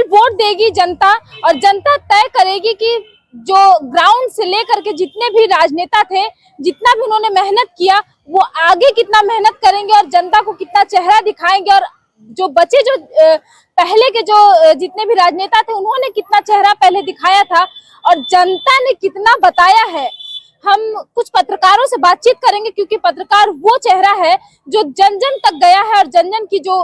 Vote देगी जनता, और जनता तय करेगी कि जो ग्राउंड से लेकर के जितने भी राजनेता थे, जितना भी उन्होंने मेहनत किया, वो आगे कितना मेहनत करेंगे और जनता को कितना चेहरा दिखाएंगे। और जो बचे, जो पहले के जो जितने भी राजनेता थे, उन्होंने कितना चेहरा पहले दिखाया था और जनता ने कितना बताया है। हम कुछ पत्रकारों से बातचीत करेंगे, क्योंकि पत्रकार वो चेहरा है जो जन जन तक गया है और जन जन की जो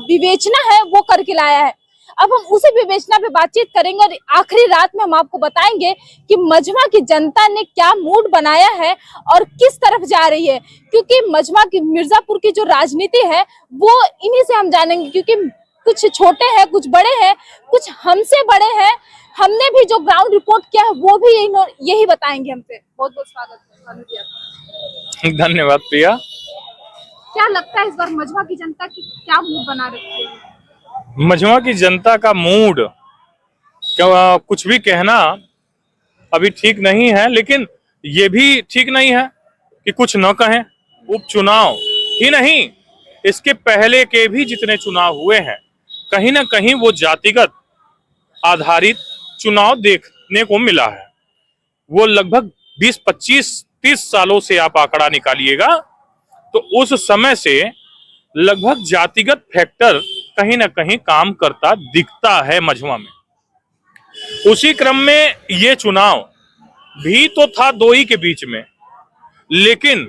विवेचना है वो करके लाया है। अब हम उसी विवेचना पे बातचीत करेंगे और आखिरी रात में हम आपको बताएंगे कि मझवा की जनता ने क्या मूड बनाया है और किस तरफ जा रही है। क्योंकि मझवा की, मिर्जापुर की जो राजनीति है वो इन्हीं से हम जानेंगे, क्योंकि कुछ छोटे हैं, कुछ बड़े हैं, कुछ हमसे बड़े हैं। हमने भी जो ग्राउंड रिपोर्ट किया है वो भी यही बताएंगे हमसे। बहुत बहुत स्वागत है। धन्यवाद प्रिया। क्या लगता है इस बार मझवा की जनता की क्या मूड बना रखी है? मझवा की जनता का मूड क्या, कुछ भी कहना अभी ठीक नहीं है, लेकिन ये भी ठीक नहीं है कि कुछ न कहें। उपचुनाव ही नहीं, इसके पहले के भी जितने चुनाव हुए हैं, कहीं ना कहीं वो जातिगत आधारित चुनाव देखने को मिला है। वो लगभग 20, 25, 30 सालों से आप आंकड़ा निकालिएगा तो उस समय से लगभग जातिगत फैक्टर कहीं ना कहीं काम करता दिखता है मझवा में। उसी क्रम में ये चुनाव भी तो था दो ही के बीच में, लेकिन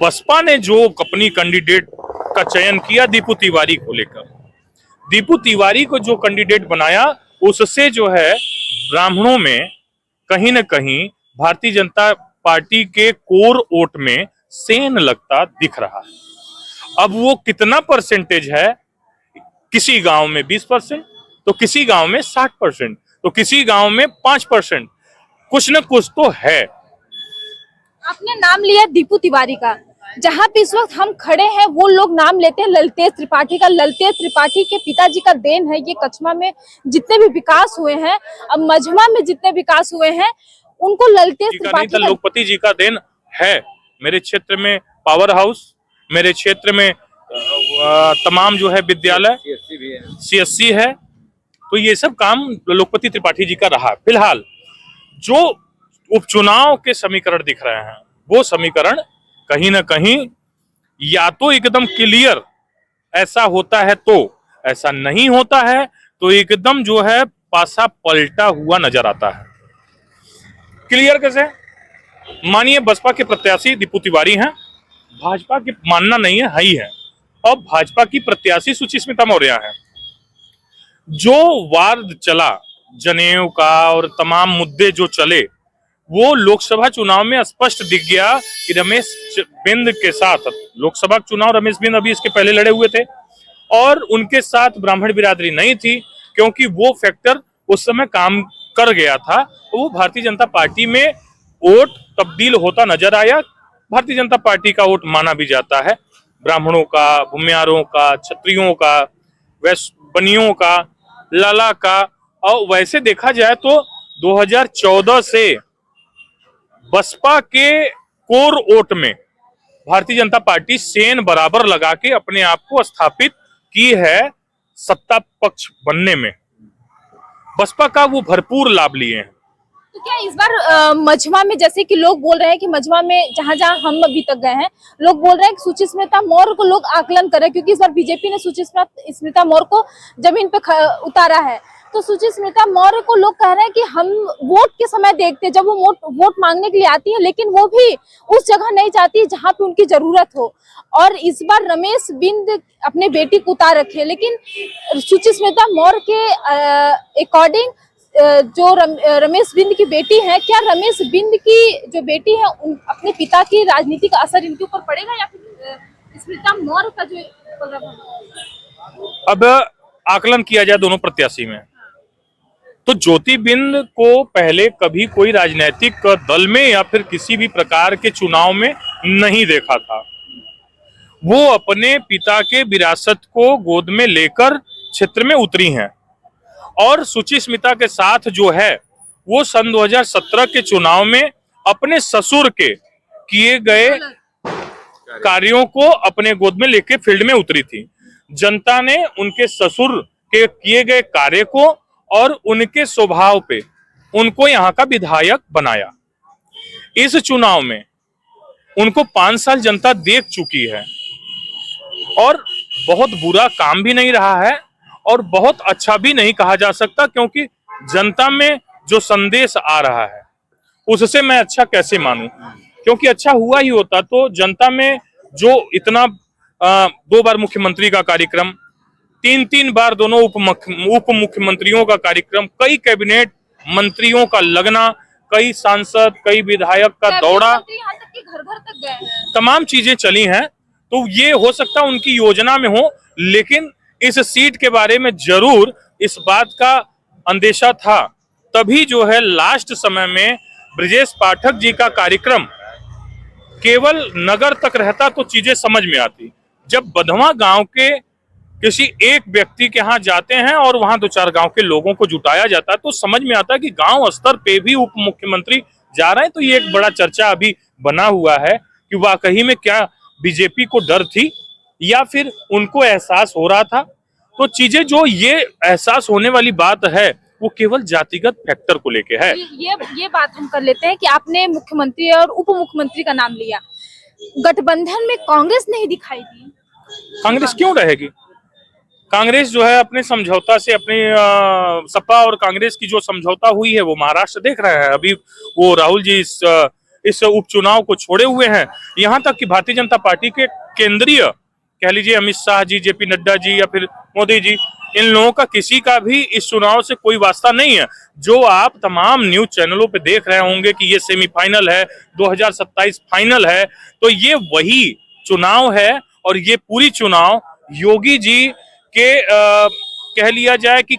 बसपा ने जो अपनी कैंडिडेट का चयन किया दीपू तिवारी को लेकर, दीपू तिवारी को जो कैंडिडेट बनाया, उससे जो है ब्राह्मणों में कहीं ना कहीं भारतीय जनता पार्टी के कोर वोट में सेन लगता दिख रहा है। अब वो कितना परसेंटेज है, किसी गांव में 20%, तो किसी गांव में 60%, तो किसी गांव में 5%, कुछ न कुछ तो है। आपने नाम लिया दीपू तिवारी का, जहां पे इस वक्त हम खड़े हैं वो लोग नाम लेते हैं ललतेज त्रिपाठी का। ललतेज त्रिपाठी के पिताजी का देन है ये कचमा में जितने भी विकास हुए हैं, अब मझवा में जितने विकास हुए हैं, उनको ललतेज त्रिपाठी का, लोकपति जी का देन है। मेरे क्षेत्र में पावर हाउस, मेरे क्षेत्र में तमाम जो है विद्यालय, CSC है, तो ये सब काम लोकपति त्रिपाठी जी का रहा। फिलहाल जो उपचुनाव के समीकरण दिख रहे हैं, वो समीकरण कहीं ना कहीं या तो एकदम क्लियर ऐसा होता है, तो ऐसा नहीं होता है तो एकदम जो है पासा पलटा हुआ नजर आता है। क्लियर कैसे? मानिए बसपा के प्रत्याशी दीपू तिवारी हैं, भाजपा के मानना नहीं है, ही है, और भाजपा की प्रत्याशी सुचिस्मिता मौर्य है। जो वाद चला जनेऊ का और तमाम मुद्दे जो चले, वो लोकसभा चुनाव में स्पष्ट दिख गया कि रमेश बिंद के साथ, लोकसभा चुनाव रमेश बिंद अभी इसके पहले लड़े हुए थे और उनके साथ ब्राह्मण बिरादरी नहीं थी, क्योंकि वो फैक्टर उस समय काम कर गया था। तो वो भारतीय जनता पार्टी में वोट तब्दील होता नजर आया। भारतीय जनता पार्टी का वोट माना भी जाता है, ब्राह्मणों का, भूमियारों का, क्षत्रियों का, बनियों का, लाला का। और वैसे देखा जाए तो 2014 से बसपा के कोर वोट में भारतीय जनता पार्टी सेन बराबर लगा के अपने आप को स्थापित की है सत्ता पक्ष बनने में। बसपा का वो भरपूर लाभ लिए हैं। तो क्या इस बार मझवा में, जैसे कि लोग बोल रहे हैं कि मझवा में जहां जहां हम अभी तक गए हैं, लोग बोल रहे हैं कि सुचिस्मिता मौर्य को लोग आकलन करें, क्योंकि इस बार बीजेपी ने सुचिस्मिता मौर्य को जमीन पे उतारा है। तो सुचिस्मिता मौर्य को लोग कह रहे हैं कि हम वोट के समय देखते हैं, जब वो वोट मांगने के लिए आती है, लेकिन वो भी उस जगह नहीं जाती है जहां पे उनकी जरूरत हो। और इस बार रमेश बिंद अपने बेटी को उतार रखे, लेकिन सुचिस्मिता मौर्य के अकॉर्डिंग जो रमेश बिंद की बेटी है, क्या रमेश बिंद की जो बेटी है अपने पिता की राजनीति का असर इनके ऊपर पड़ेगा, या फिर स्मृता मौर्य का जो? अब आकलन किया जाए दोनों प्रत्याशी में, तो ज्योति बिंद को पहले कभी कोई राजनीतिक दल में या फिर किसी भी प्रकार के चुनाव में नहीं देखा था। वो अपने पिता के विरासत को गोद में लेकर क्षेत्र में उतरी हैं, और सुचिस्मिता के साथ जो है वो सन 2017 के चुनाव में अपने ससुर के किए गए कार्यों को अपने गोद में लेके फील्ड में उतरी थी। जनता ने उनके ससुर के किए गए कार्य को और उनके स्वभाव पे उनको यहाँ का विधायक बनाया। इस चुनाव में उनको 5 साल जनता देख चुकी है और बहुत बुरा काम भी नहीं रहा है और बहुत अच्छा भी नहीं कहा जा सकता, क्योंकि जनता में जो संदेश आ रहा है उससे मैं अच्छा कैसे मानूं, क्योंकि अच्छा हुआ ही होता तो जनता में जो इतना 2 बार मुख्यमंत्री का कार्यक्रम, 3 बार दोनों उप मुख्यमंत्रियों का कार्यक्रम, कई कैबिनेट मंत्रियों का लगना, कई सांसद, कई विधायक का दौड़ा, यहाँ तक कि घर घर तक गए हैं, तमाम चीजें चली हैं। तो ये हो सकता है उनकी योजना में हो, लेकिन इस सीट के बारे में जरूर इस बात का अंदेशा था। तभी जो है लास्ट समय में ब्रजेश पाठक जी का कार्यक्रम केवल नगर तक रहता तो चीजें समझ में आती। जब बधवा गांव के किसी एक व्यक्ति के यहाँ जाते हैं और वहां 2-4 गांव के लोगों को जुटाया जाता है तो समझ में आता है कि गांव स्तर पे भी उप मुख्यमंत्री जा रहे हैं। तो ये एक बड़ा चर्चा अभी बना हुआ है कि वाकई में क्या बीजेपी को डर थी या फिर उनको एहसास हो रहा था। तो चीजें जो ये एहसास होने वाली बात है वो केवल जातिगत फैक्टर को लेके है। ये बात हम कर लेते हैं कि आपने मुख्यमंत्री और उप मुख्यमंत्री का नाम लिया, गठबंधन में कांग्रेस नहीं दिखाई दी। कांग्रेस क्यों रहेगी? कांग्रेस जो है अपने समझौता से, अपने सपा और कांग्रेस की जो समझौता हुई है वो महाराष्ट्र देख रहे हैं। अभी वो राहुल जी इस उपचुनाव को छोड़े हुए हैं। यहाँ तक कि भारतीय जनता पार्टी के केंद्रीय कह लीजिए अमित शाह जी, जेपी नड्डा जी या फिर मोदी जी, इन लोगों का किसी का भी इस चुनाव से कोई वास्ता नहीं है। जो आप तमाम न्यूज चैनलों पे देख रहे होंगे कि ये सेमीफाइनल है, 2027 फाइनल है, तो ये वही चुनाव है। और ये पूरी चुनाव योगी जी के कह लिया जाए कि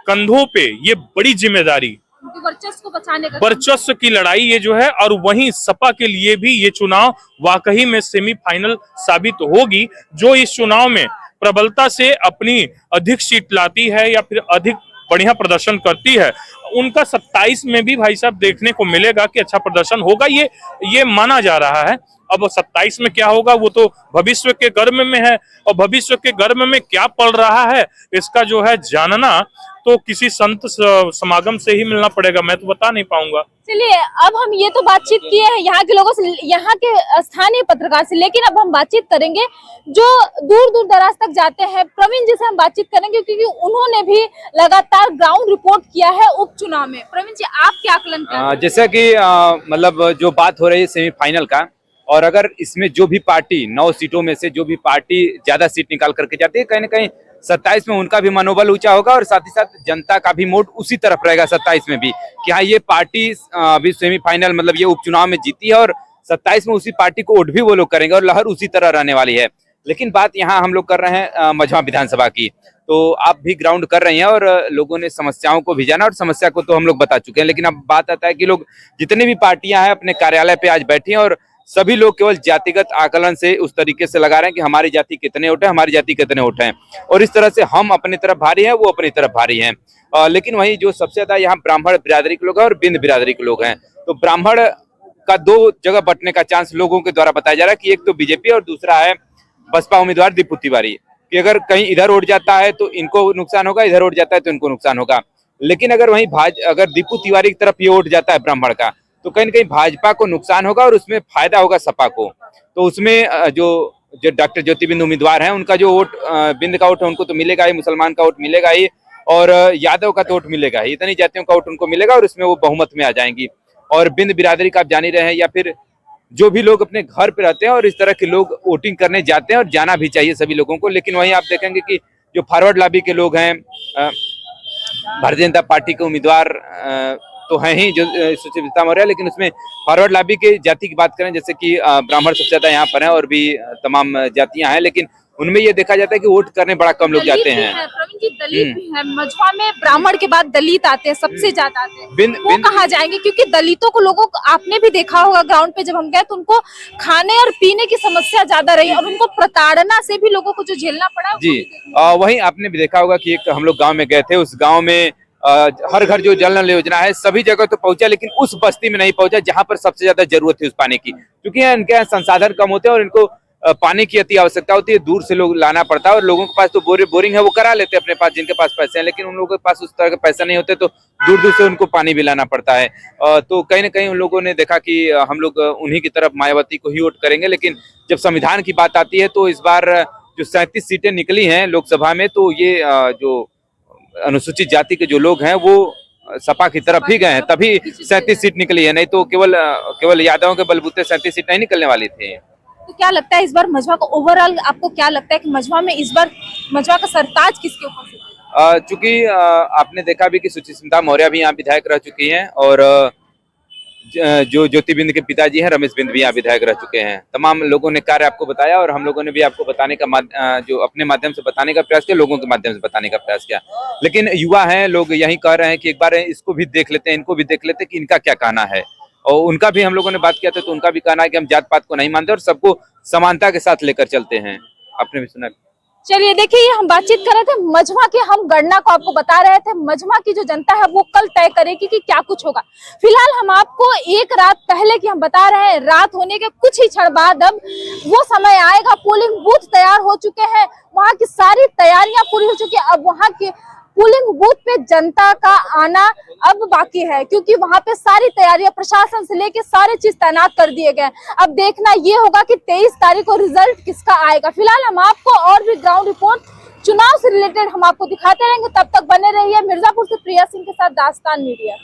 कंधों पे ये बड़ी जिम्मेदारी, वर्चस्व को बचाने का, वर्चस्व की लड़ाई ये जो है। और वहीं सपा के लिए भी ये चुनाव वाकई में सेमीफाइनल साबित होगी। जो इस चुनाव में प्रबलता से अपनी अधिक सीट लाती है या फिर अधिक बढ़िया प्रदर्शन करती है, उनका 27 में भी भाई साहब देखने को मिलेगा कि अच्छा प्रदर्शन होगा, ये माना जा रहा है। अब 27 में क्या होगा वो तो भविष्य के गर्भ में है, और भविष्य के गर्भ में क्या पड़ रहा है इसका जो है जानना तो किसी संत समागम से ही मिलना पड़ेगा, मैं तो बता नहीं पाऊंगा। चलिए, अब हम ये तो बातचीत किए हैं यहाँ के लोगों से, यहाँ के स्थानीय पत्रकार से, लेकिन अब हम बातचीत करेंगे जो दूर दूर दराज तक जाते हैं। प्रवीण जी से हम बातचीत करेंगे क्योंकि उन्होंने भी लगातार ग्राउंड रिपोर्ट किया है उपचुनाव में। प्रवीण जी, आप क्या आकलन करते हैं? जैसा कि मतलब जो बात हो रही है सेमीफाइनल का, और अगर इसमें जो भी पार्टी 9 सीटों में से जो भी पार्टी ज्यादा सीट निकाल करके जाती है, कहीं ना कहीं 27 में उनका भी मनोबल ऊंचा होगा और साथ ही साथ जनता का भी मोड उसी तरफ रहेगा 27 में भी कि हाँ ये पार्टी अभी सेमीफाइनल मतलब ये उपचुनाव में जीती है और 27 में उसी पार्टी को वोट भी वो लोग करेंगे और लहर उसी तरह रहने वाली है। लेकिन बात यहाँ हम लोग कर रहे हैं मझवा विधानसभा की, तो आप भी ग्राउंड कर रही हैं और लोगों ने समस्याओं को भी जाना और समस्या को तो हम लोग बता चुके हैं। लेकिन अब बात आता है कि लोग जितने भी पार्टियां हैं अपने कार्यालय पे आज बैठी हैं और सभी लोग केवल जातिगत आकलन से उस तरीके से लगा रहे हैं कि हमारी जाति कितने वोट है, हमारी जाति कितने वोट हैं, और इस तरह से हम अपनी तरफ भारी हैं, वो अपनी तरफ भारी हैं। लेकिन वहीं जो सबसे ज्यादा यहाँ ब्राह्मण बिरादरी के लोग हैं और बिंद बिरादरी के लोग हैं, तो ब्राह्मण का 2 जगह बंटने का चांस लोगों के द्वारा बताया जा रहा है कि एक तो बीजेपी और दूसरा है बसपा उम्मीदवार दीपू तिवारी, कि अगर कहीं इधर उठ जाता है तो इनको नुकसान होगा, इधर उठ जाता है तो इनको नुकसान होगा। लेकिन अगर वहीं अगर दीपू तिवारी की तरफ ये उठ जाता है ब्राह्मण का, तो कहीं न कहीं भाजपा को नुकसान होगा और उसमें फायदा होगा सपा को। तो उसमें जो डॉक्टर ज्योति बिंद उम्मीदवार हैं उनका जो वोट बिंद का वोट है उनको तो मिलेगा ही, मुसलमान का वोट मिलेगा ही और यादव का तो वोट मिलेगा ही, इतनी जातियों का वोट उनको मिलेगा और उसमें वो बहुमत में आ जाएंगी। और बिंद बिरादरी का आप जान ही रहे हैं, या फिर जो भी लोग अपने घर पे रहते हैं और इस तरह के लोग वोटिंग करने जाते हैं और जाना भी चाहिए सभी लोगों को। लेकिन वहीं आप देखेंगे कि जो फॉरवर्ड लॉबी के लोग हैं, भारतीय जनता पार्टी के उम्मीदवार तो हैं ही जो सुचिता मौर्य, लेकिन उसमें फॉरवर्ड लॉबी के जाति की बात करें जैसे कि ब्राह्मण सबसे ज्यादा यहाँ पर हैं और भी तमाम जातियां हैं, लेकिन उनमें ये देखा जाता है कि वोट करने बड़ा कम लोग जाते हैं। प्रवीण जी, दलित भी है मझवा में, ब्राह्मण के बाद दलित आते हैं, सबसे ज्यादा आते हैं, वो कहाँ जाएंगे? क्योंकि दलितों को लोगों को आपने भी देखा होगा ग्राउंड पे जब हम गए तो उनको खाने और पीने की समस्या ज्यादा रही और उनको प्रताड़ना से भी लोगों को जो झेलना पड़ा जी। वहीं आपने भी देखा होगा कि एक हम लोग गाँव में गए थे, उस गाँव में हर घर जो जल नल योजना है सभी जगह तो पहुंचा, लेकिन उस बस्ती में नहीं पहुंचा जहां पर सबसे ज्यादा जरूरत थी उस पानी की, क्योंकि इनके यहाँ संसाधन कम होते हैं और इनको पानी की अति आवश्यकता होती है, दूर से लोग लाना पड़ता है। और लोगों के पास तो बोरिंग है, वो करा लेते हैं अपने पास, जिनके पास पैसे हैं, लेकिन उन लोगों के पास उस तरह के पैसा नहीं होते, तो दूर दूर से उनको पानी भी लाना पड़ता है। तो कहीं ना कहीं उन लोगों ने देखा कि हम लोग उन्हीं की तरफ मायावती को ही वोट करेंगे। लेकिन जब संविधान की बात आती है तो इस बार जो 37 सीटें निकली हैं लोकसभा में, तो ये जो अनुसूचित जाति के जो लोग हैं वो सपा की तरफ ही गए हैं, तभी 37 सीट निकली है, नहीं तो केवल यादवों के बलबूते 37 सीट नहीं निकलने वाली थी। तो क्या लगता है इस बार मझवा को ओवरऑल आपको क्या लगता है कि मझवा में इस बार मझवा का सरताज किसके ऊपर से? चूंकि आपने देखा भी कि सुचिस्मिता मौर्य भी यहाँ विधायक रह चुकी हैं, और जो ज्योति बिंद के पिताजी हैं रमेश बिंद भी यहाँ विधायक रह चुके हैं। तमाम लोगों ने कार्य आपको बताया, और हम लोगों ने भी आपको बताने का जो अपने माध्यम से बताने का प्रयास किया, लोगों के माध्यम से बताने का प्रयास किया। लेकिन युवा हैं, लोग यही कह रहे हैं कि एक बार इसको भी देख लेते हैं, इनको भी देख लेते हैं कि इनका क्या कहना है। और उनका भी हम लोगों ने बात किया था, तो उनका भी कहना है कि हम जात पात को नहीं मानते और सबको समानता के साथ लेकर चलते हैं। आपने भी सुना। चलिए देखिए, ये हम बातचीत कर रहे थे मझवा की, हम गणना को आपको बता रहे थे। मझवा की जो जनता है वो कल तय करेगी कि क्या कुछ होगा। फिलहाल हम आपको एक रात पहले की हम बता रहे हैं, रात होने के कुछ ही क्षण बाद अब वो समय आएगा। पोलिंग बूथ तैयार हो चुके हैं, वहां की सारी तैयारियां पूरी हो चुकी है। अब वहां के पोलिंग बूथ पे जनता का आना अब बाकी है, क्योंकि वहां पे सारी तैयारियां प्रशासन से लेके सारे चीज तैनात कर दिए गए। अब देखना ये होगा कि 23 तारीख को रिजल्ट किसका आएगा। फिलहाल हम आपको और भी ग्राउंड रिपोर्ट चुनाव से रिलेटेड हम आपको दिखाते रहेंगे। तब तक बने रहिए। मिर्जापुर से प्रिया सिंह के साथ दास्तान मीडिया।